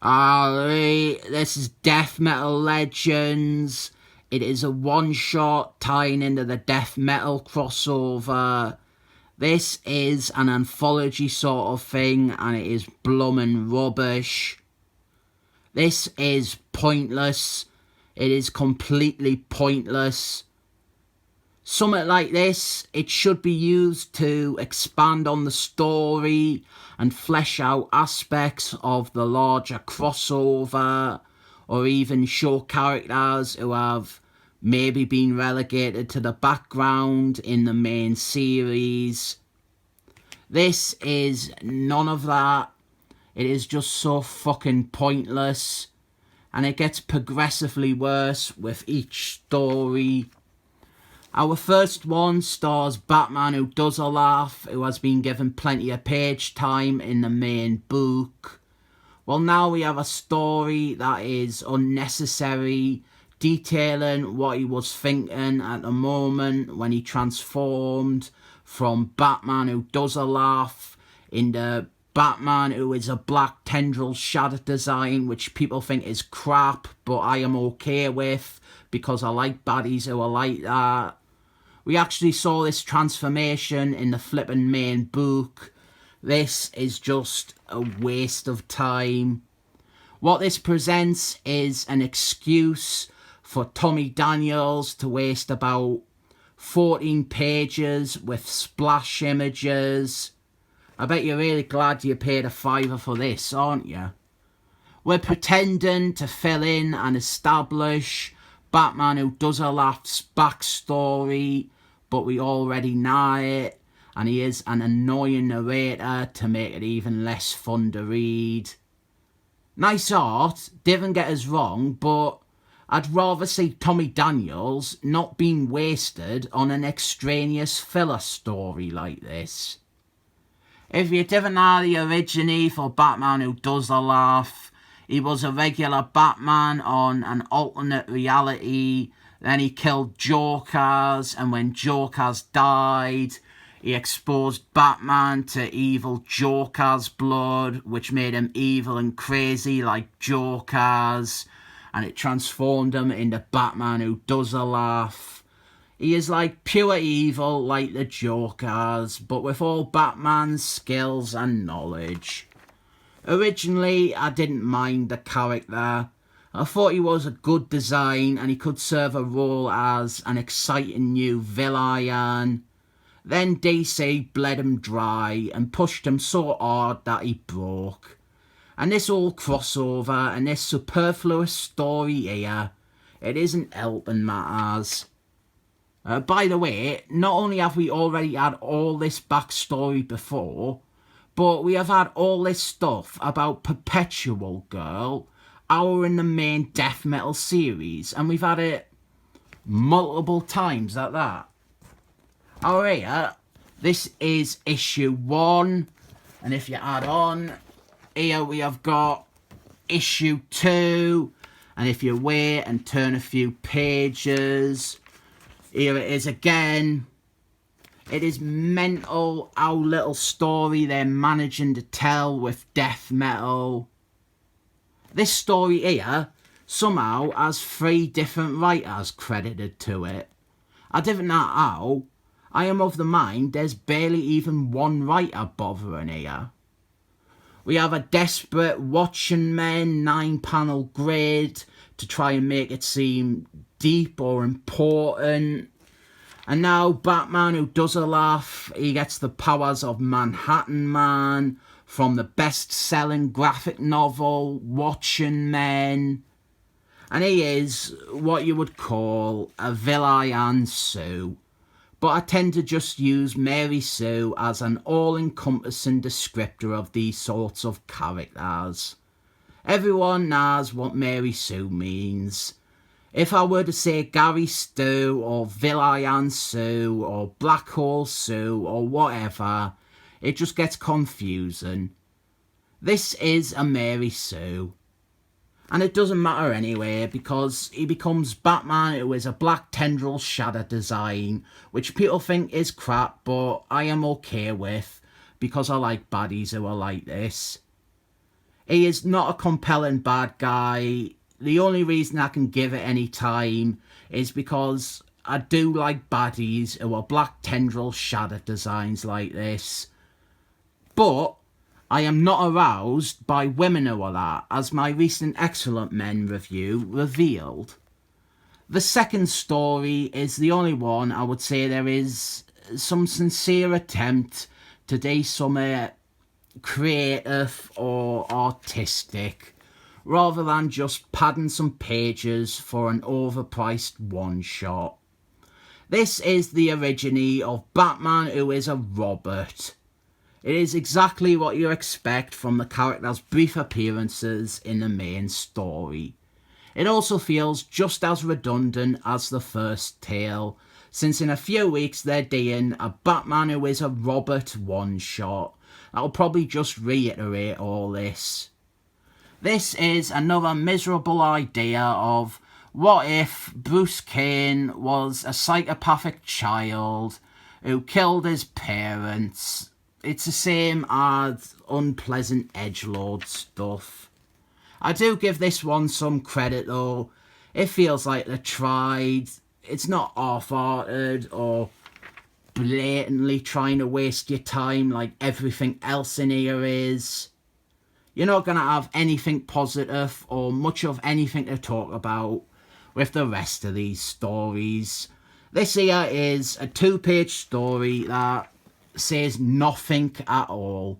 Alright, this is Death Metal Legends. It is a one-shot tying into the death metal crossover. This is an anthology sort of thing, and it is bloomin' rubbish. This is pointless. It is completely pointless. Something like this, it should be used to expand on the story and flesh out aspects of the larger crossover, or even show characters who have maybe been relegated to the background in the main series. This is none of that. It is just so fucking pointless, and it gets progressively worse with each story. Our first one stars Batman who does a laugh, who has been given plenty of page time in the main book. Well, now we have a story that is unnecessary, detailing what he was thinking at the moment when he transformed from Batman who does a laugh into Batman who is a black tendril shadow design, which people think is crap, but I am okay with because I like baddies who are like that. We actually saw this transformation in the flippin' main book. This is just a waste of time. What this presents is an excuse for Tommy Daniels to waste about 14 pages with splash images. I bet you're really glad you paid a $5 for this, aren't you? We're pretending to fill in and establish Batman who does a laugh's backstory, but we already know it, and he is an annoying narrator to make it even less fun to read. Nice art, didn't get us wrong, but I'd rather see Tommy Daniels not being wasted on an extraneous filler story like this. If you didn't know the origine for Batman who does a laugh, he was a regular Batman on an alternate reality. Then he killed Jokers, and when Jokers died, he exposed Batman to evil Joker's blood, which made him evil and crazy like Jokers, and it transformed him into Batman who does a laugh. He is like pure evil like the Jokers, but with all Batman's skills and knowledge. Originally, I didn't mind the character. I thought he was a good design and he could serve a role as an exciting new villain. Then DC bled him dry and pushed him so hard that he broke. And this whole crossover and this superfluous story here, it isn't helping matters. By the way, not only have we already had all this backstory before, but we have had all this stuff about Perpetual Girl in the main death metal series, and we've had it multiple times at that. Alright, this is issue 1, and if you add on, here we have got issue 2, and if you wait and turn a few pages, here it is again. It is mental how little story they're managing to tell with death metal. This story here somehow has 3 different writers credited to it. I don't know how. I am of the mind there's barely even one writer bothering here. We have a desperate watching men 9-panel grid to try and make it seem deep or important. And now Batman who does a laugh, he gets the powers of Manhattan Man from the best-selling graphic novel Watching Men. And he is what you would call a villain Sue. But I tend to just use Mary Sue as an all-encompassing descriptor of these sorts of characters. Everyone knows what Mary Sue means. If I were to say Gary Stu or Villain Sue or Black Hole Sue or whatever, it just gets confusing. This is a Mary Sue. And it doesn't matter anyway, because he becomes Batman who is a black tendril shadow design, which people think is crap, but I am okay with, because I like baddies who are like this. He is not a compelling bad guy. The only reason I can give it any time is because I do like baddies who are black tendril shadow designs like this. But I am not aroused by women who are that, as my recent Excellent Men review revealed. The second story is the only one I would say there is some sincere attempt to do something creative or artistic, rather than just padding some pages for an overpriced one-shot. This is the origin of Batman Who Is a Robot. It is exactly what you expect from the character's brief appearances in the main story. It also feels just as redundant as the first tale, since in a few weeks they're doing a Batman Who Is a Robot one-shot that'll probably just reiterate all this. This is another miserable idea of what if Bruce Kane was a psychopathic child who killed his parents. It's the same as unpleasant edgelord stuff. I do give this one some credit though. It feels like they tried. It's not half-hearted or blatantly trying to waste your time like everything else in here is. You're not going to have anything positive or much of anything to talk about with the rest of these stories. This here is a 2-page story that says nothing at all.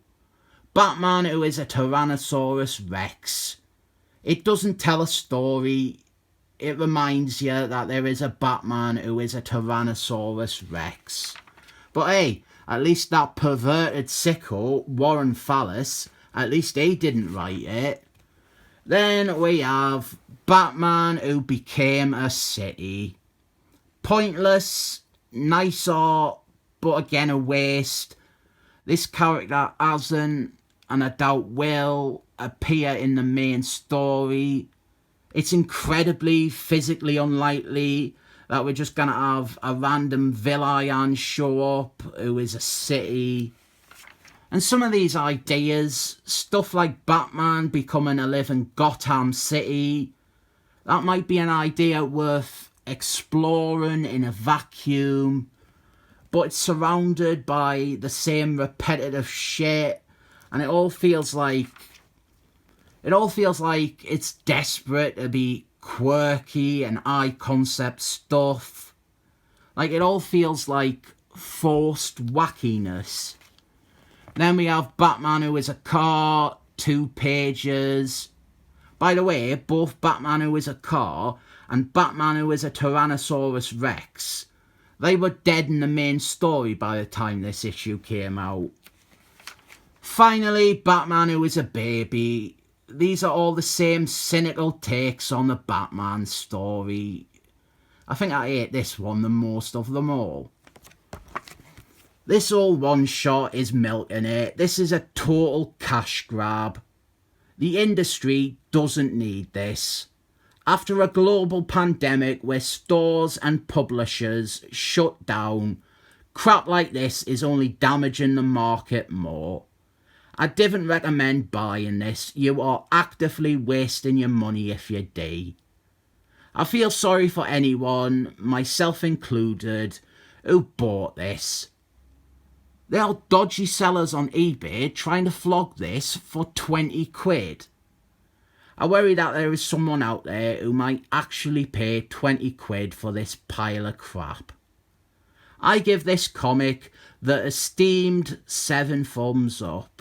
Batman Who Is a Tyrannosaurus Rex. It doesn't tell a story. It reminds you that there is a Batman who is a Tyrannosaurus Rex. But hey, at least that perverted sicko, Warren Fallis, at least he didn't write it. Then we have Batman Who Became a City. Pointless, nice art, but again a waste. This character hasn't, and I doubt will, appear in the main story. It's incredibly physically unlikely that we're just going to have a random villain show up who is a city. And some of these ideas, stuff like Batman becoming a living Gotham City, that might be an idea worth exploring in a vacuum, but it's surrounded by the same repetitive shit, and it all feels like it's desperate to be quirky and high concept stuff. Like, it all feels like forced wackiness. Then we have Batman Who Is a Car, 2 pages. By the way, both Batman Who Is a Car and Batman Who Is a Tyrannosaurus Rex, they were dead in the main story by the time this issue came out. Finally, Batman Who Is a Baby. These are all the same cynical takes on the Batman story. I think I hate this one the most of them all. This all one-shot is milking it. This is a total cash grab. The industry doesn't need this. After a global pandemic where stores and publishers shut down, crap like this is only damaging the market more. I didn't recommend buying this. You are actively wasting your money if you do. I feel sorry for anyone, myself included, who bought this. There are dodgy sellers on eBay trying to flog this for 20 quid. I worry that there is someone out there who might actually pay 20 quid for this pile of crap. I give this comic the esteemed 7 thumbs up.